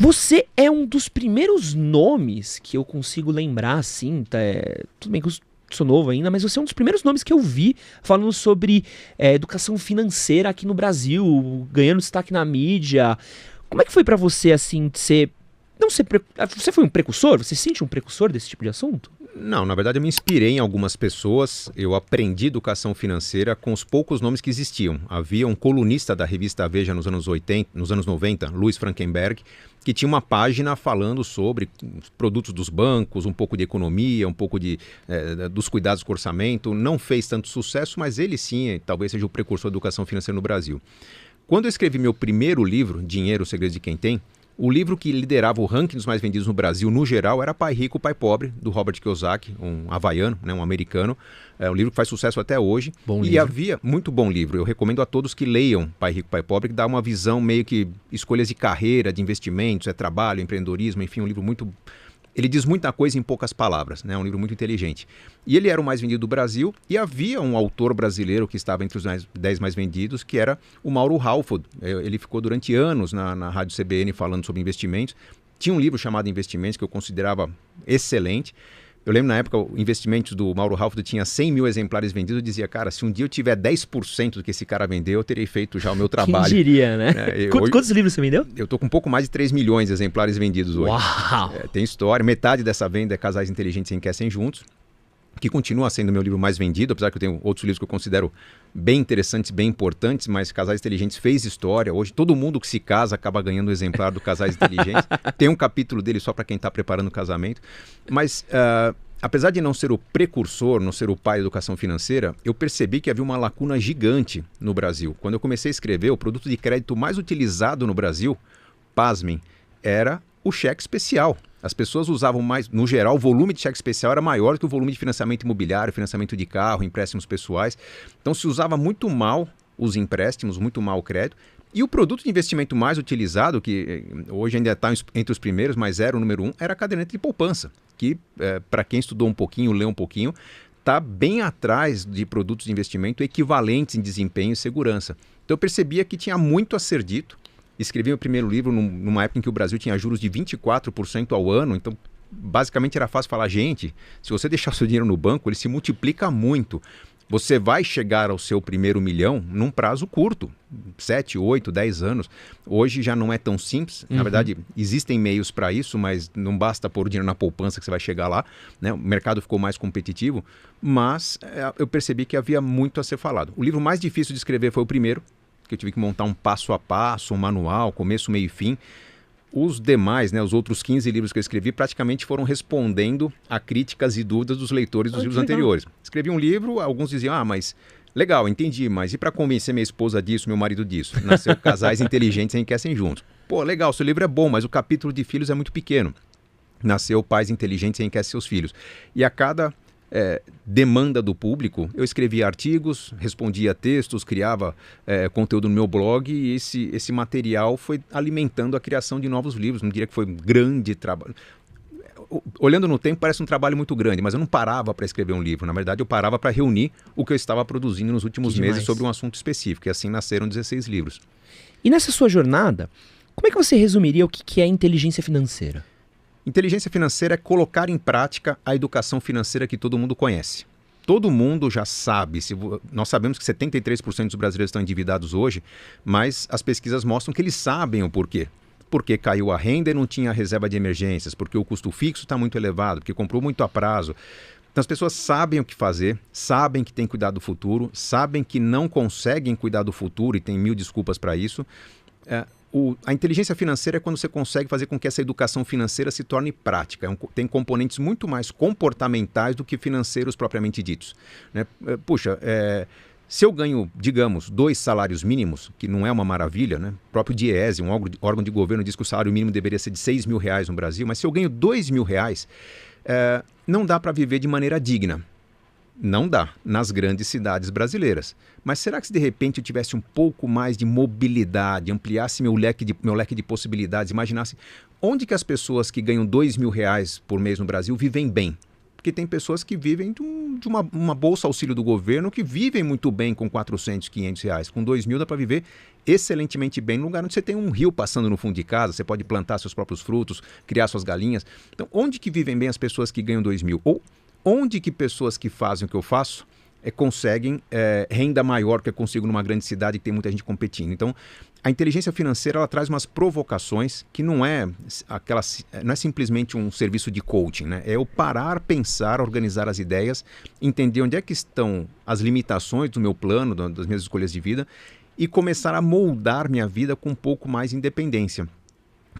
Você é um dos primeiros nomes que eu consigo lembrar, assim, tudo bem que eu sou novo ainda, mas você é um dos primeiros nomes que eu vi falando sobre educação financeira aqui no Brasil, ganhando destaque na mídia. Como é que foi pra você, assim, de ser... Não ser... Você foi um precursor? Você se sente um precursor desse tipo de assunto? Não, na verdade eu me inspirei em algumas pessoas, eu aprendi educação financeira com os poucos nomes que existiam. Havia um colunista da revista Veja nos anos 80, nos anos 90, Luiz Frankenberg, que tinha uma página falando sobre os produtos dos bancos, um pouco de economia, um pouco dos cuidados com o orçamento. Não fez tanto sucesso, mas ele sim, talvez seja o precursor da educação financeira no Brasil. Quando eu escrevi meu primeiro livro, Dinheiro, o Segredo de Quem Tem, o livro que liderava o ranking dos mais vendidos no Brasil, no geral, era Pai Rico, Pai Pobre, do Robert Kiyosaki, um havaiano, né, um americano. É um livro que faz sucesso até hoje. Bom e livro. havia muito bom livro. Eu recomendo a todos que leiam Pai Rico, Pai Pobre, que dá uma visão meio que escolhas de carreira, de investimentos, trabalho, empreendedorismo, enfim, um livro muito... Ele diz muita coisa em poucas palavras, né? É um livro muito inteligente. E ele era o mais vendido do Brasil e havia um autor brasileiro que estava entre os 10 mais vendidos, que era o Mauro Halford. Ele ficou durante anos na Rádio CBN falando sobre investimentos. Tinha um livro chamado Investimentos que eu considerava excelente. Eu lembro na época, o Investimentos do Mauro Halford tinha 100 mil exemplares vendidos. Eu dizia, cara, se um dia eu tiver 10% do que esse cara vendeu, eu terei feito já o meu trabalho. Quem diria, né? Quantos livros você vendeu? Eu tô com um pouco mais de 3 milhões de exemplares vendidos hoje. Uau! Tem história. Metade dessa venda é Casais Inteligentes Enriquecem Juntos, que continua sendo o meu livro mais vendido, apesar que eu tenho outros livros que eu considero bem interessantes, bem importantes, mas Casais Inteligentes fez história. Hoje todo mundo que se casa acaba ganhando um exemplar do Casais Inteligentes. Tem um capítulo dele só para quem está preparando o casamento. Mas apesar de não ser o precursor, não ser o pai da educação financeira, eu percebi que havia uma lacuna gigante no Brasil. Quando eu comecei a escrever, o produto de crédito mais utilizado no Brasil, pasmem, era o cheque especial. As pessoas usavam mais, no geral, o volume de cheque especial era maior que o volume de financiamento imobiliário, financiamento de carro, empréstimos pessoais. Então se usava muito mal os empréstimos, muito mal o crédito. E o produto de investimento mais utilizado, que hoje ainda está entre os primeiros, mas era o número 1, era a caderneta de poupança, que para quem estudou um pouquinho, leu um pouquinho, está bem atrás de produtos de investimento equivalentes em desempenho e segurança. Então eu percebia que tinha muito a ser dito. Escrevi meu primeiro livro numa época em que o Brasil tinha juros de 24% ao ano, então basicamente era fácil falar, gente, se você deixar o seu dinheiro no banco, ele se multiplica muito. Você vai chegar ao seu primeiro milhão num prazo curto, 7, 8, 10 anos. Hoje já não é tão simples. Na verdade, existem meios para isso, mas não basta pôr o dinheiro na poupança que você vai chegar lá, né? O mercado ficou mais competitivo, mas eu percebi que havia muito a ser falado. O livro mais difícil de escrever foi o primeiro, que eu tive que montar um passo a passo, um manual, começo, meio e fim. Os demais, né, os outros 15 livros que eu escrevi, praticamente foram respondendo a críticas e dúvidas dos leitores dos livros anteriores. Escrevi um livro, alguns diziam, mas legal, entendi, mas e para convencer minha esposa disso, meu marido disso? Nasceu Casais Inteligentes Enriquecem Juntos. Pô, legal, seu livro é bom, mas o capítulo de filhos é muito pequeno. Nasceu Pais Inteligentes Enriquecem Seus Filhos. E a cada demanda do público, eu escrevia artigos, respondia textos, criava conteúdo no meu blog e esse material foi alimentando a criação de novos livros. Não diria que foi um grande trabalho. Olhando no tempo, parece um trabalho muito grande, mas eu não parava para escrever um livro. Na verdade, eu parava para reunir o que eu estava produzindo nos últimos meses sobre um assunto específico. E assim nasceram 16 livros. E nessa sua jornada, como é que você resumiria o que é inteligência financeira? Inteligência financeira é colocar em prática a educação financeira que todo mundo conhece. Todo mundo já sabe, nós sabemos que 73% dos brasileiros estão endividados hoje, mas as pesquisas mostram que eles sabem o porquê. Porque caiu a renda e não tinha reserva de emergências, porque o custo fixo está muito elevado, porque comprou muito a prazo. Então as pessoas sabem o que fazer, sabem que tem que cuidar do futuro, sabem que não conseguem cuidar do futuro e tem mil desculpas para isso. A inteligência financeira é quando você consegue fazer com que essa educação financeira se torne prática. Tem componentes muito mais comportamentais do que financeiros propriamente ditos, né? Puxa, se eu ganho, digamos, 2 salários mínimos, que não é uma maravilha, né? O próprio DIEESE, um órgão de governo, diz que o salário mínimo deveria ser de R$6 mil no Brasil, mas se eu ganho R$2 mil, não dá para viver de maneira digna. Não dá, nas grandes cidades brasileiras. Mas será que se de repente eu tivesse um pouco mais de mobilidade, ampliasse meu leque de possibilidades, imaginasse onde que as pessoas que ganham R$2 mil por mês no Brasil vivem bem? Porque tem pessoas que vivem de uma bolsa auxílio do governo que vivem muito bem com R$400, R$500. Com R$2 mil dá para viver excelentemente bem no lugar onde você tem um rio passando no fundo de casa, você pode plantar seus próprios frutos, criar suas galinhas. Então, onde que vivem bem as pessoas que ganham 2.000? Ou onde que pessoas que fazem o que eu faço conseguem renda maior que eu consigo numa grande cidade que tem muita gente competindo? Então, a inteligência financeira ela traz umas provocações que não é simplesmente um serviço de coaching, né? É eu parar, pensar, organizar as ideias, entender onde é que estão as limitações do meu plano, das minhas escolhas de vida e começar a moldar minha vida com um pouco mais de independência.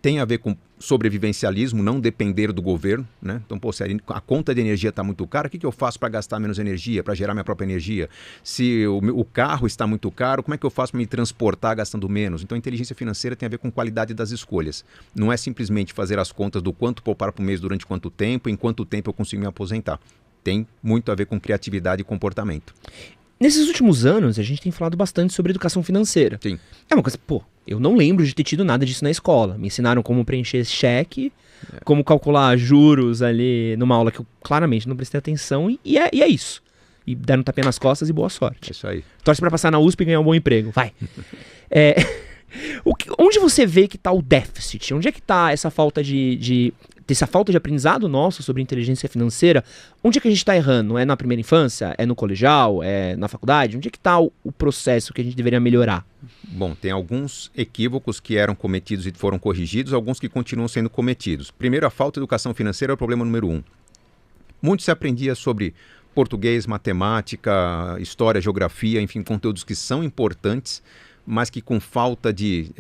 Tem a ver com sobrevivencialismo, não depender do governo, né? Então, pô, se a conta de energia está muito cara, o que eu faço para gastar menos energia, para gerar minha própria energia? Se o carro está muito caro, como é que eu faço para me transportar gastando menos? Então, a inteligência financeira tem a ver com qualidade das escolhas. Não é simplesmente fazer as contas do quanto poupar por mês durante quanto tempo, em quanto tempo eu consigo me aposentar. Tem muito a ver com criatividade e comportamento. Nesses últimos anos, a gente tem falado bastante sobre educação financeira. Sim. É uma coisa, pô, eu não lembro de ter tido nada disso na escola. Me ensinaram como preencher cheque, como calcular juros ali numa aula que eu claramente não prestei atenção e é isso. E deram um tapinha nas costas e boa sorte. É isso aí. Torce pra passar na USP e ganhar um bom emprego, vai. Onde você vê que tá o déficit? Onde é que tá essa falta essa falta de aprendizado nosso sobre inteligência financeira? Onde é que a gente está errando? É na primeira infância? É no colegial? É na faculdade? Onde é que está o processo que a gente deveria melhorar? Bom, tem alguns equívocos que eram cometidos e foram corrigidos, alguns que continuam sendo cometidos. Primeiro, a falta de educação financeira é o problema número 1. Muito se aprendia sobre português, matemática, história, geografia, enfim, conteúdos que são importantes, mas que com falta de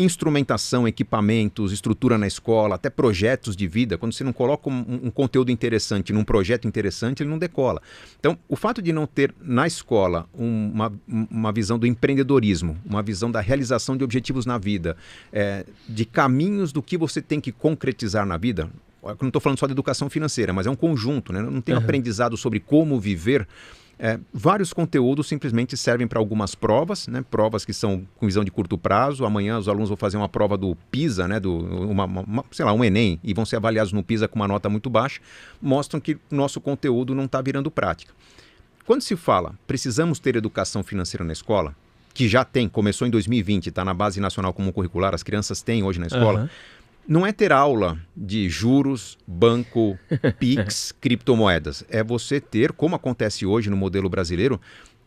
instrumentação, equipamentos, estrutura na escola, até projetos de vida, quando você não coloca um conteúdo interessante num projeto interessante, ele não decola. Então, o fato de não ter na escola uma visão do empreendedorismo, uma visão da realização de objetivos na vida, de caminhos do que você tem que concretizar na vida, eu não estou falando só de educação financeira, mas é um conjunto, né? Não tem aprendizado sobre como viver. Vários conteúdos simplesmente servem para algumas provas, né? Provas que são com visão de curto prazo. Amanhã os alunos vão fazer uma prova do PISA, né? Um Enem, e vão ser avaliados no PISA com uma nota muito baixa, mostram que o nosso conteúdo não está virando prática. Quando se fala, precisamos ter educação financeira na escola, que já tem, começou em 2020, está na Base Nacional Comum Curricular, as crianças têm hoje na escola, não é ter aula de juros, banco, PIX, criptomoedas. É você ter, como acontece hoje no modelo brasileiro,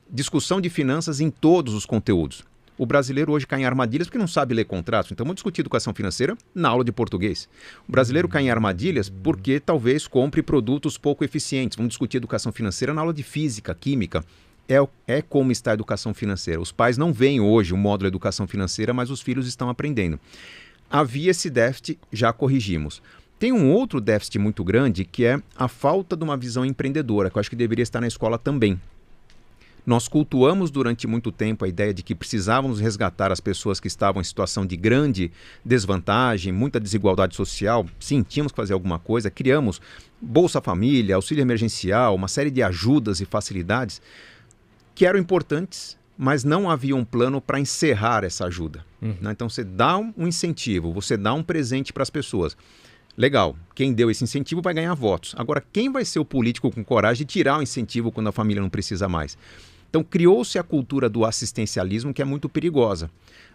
discussão de finanças em todos os conteúdos. O brasileiro hoje cai em armadilhas porque não sabe ler contratos. Então vamos discutir educação financeira na aula de português. O brasileiro cai em armadilhas porque talvez compre produtos pouco eficientes. Vamos discutir educação financeira na aula de física, química. É como está a educação financeira. Os pais não veem hoje o módulo de educação financeira, mas os filhos estão aprendendo. Havia esse déficit, já corrigimos. Tem um outro déficit muito grande, que é a falta de uma visão empreendedora, que eu acho que deveria estar na escola também. Nós cultuamos durante muito tempo a ideia de que precisávamos resgatar as pessoas que estavam em situação de grande desvantagem, muita desigualdade social. Sim, tínhamos que fazer alguma coisa. Criamos Bolsa Família, auxílio emergencial, uma série de ajudas e facilidades que eram importantes, mas não havia um plano para encerrar essa ajuda. Né? Então você dá um incentivo, você dá um presente para as pessoas. Legal, quem deu esse incentivo vai ganhar votos. Agora, quem vai ser o político com coragem de tirar o incentivo quando a família não precisa mais? Então criou-se a cultura do assistencialismo, que é muito perigosa.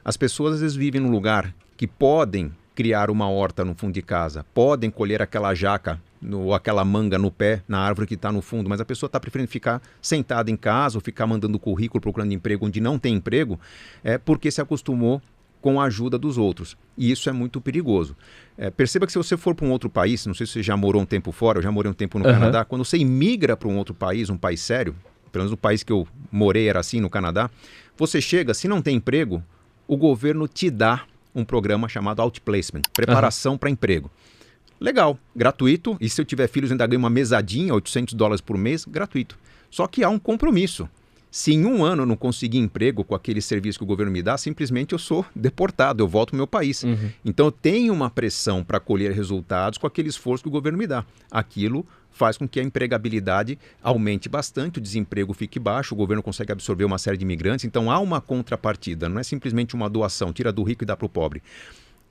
As pessoas às vezes vivem num lugar que podem criar uma horta no fundo de casa, podem colher aquela jaca ou aquela manga no pé, na árvore que está no fundo, mas a pessoa está preferindo ficar sentada em casa ou ficar mandando currículo procurando emprego onde não tem emprego, porque se acostumou com a ajuda dos outros. E isso é muito perigoso. Perceba que se você for para um outro país, não sei se você já morou um tempo fora, eu já morei um tempo no Canadá, quando você imigra para um outro país, um país sério, pelo menos o país que eu morei era assim no Canadá, você chega, se não tem emprego, o governo te dá um programa chamado Outplacement, preparação para emprego. Legal, gratuito, e se eu tiver filhos ainda ganho uma mesadinha, $800 por mês, gratuito. Só que há um compromisso. Se em um ano eu não conseguir emprego com aquele serviço que o governo me dá, simplesmente eu sou deportado, eu volto ao meu país. Então eu tenho uma pressão para colher resultados com aquele esforço que o governo me dá. Aquilo faz com que a empregabilidade aumente bastante, o desemprego fique baixo, o governo consegue absorver uma série de imigrantes. Então há uma contrapartida, não é simplesmente uma doação, tira do rico e dá para o pobre.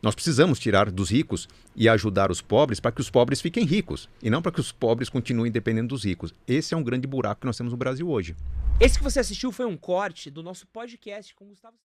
Nós precisamos tirar dos ricos e ajudar os pobres para que os pobres fiquem ricos e não para que os pobres continuem dependendo dos ricos. Esse é um grande buraco que nós temos no Brasil hoje. Esse que você assistiu foi um corte do nosso podcast com o Gustavo...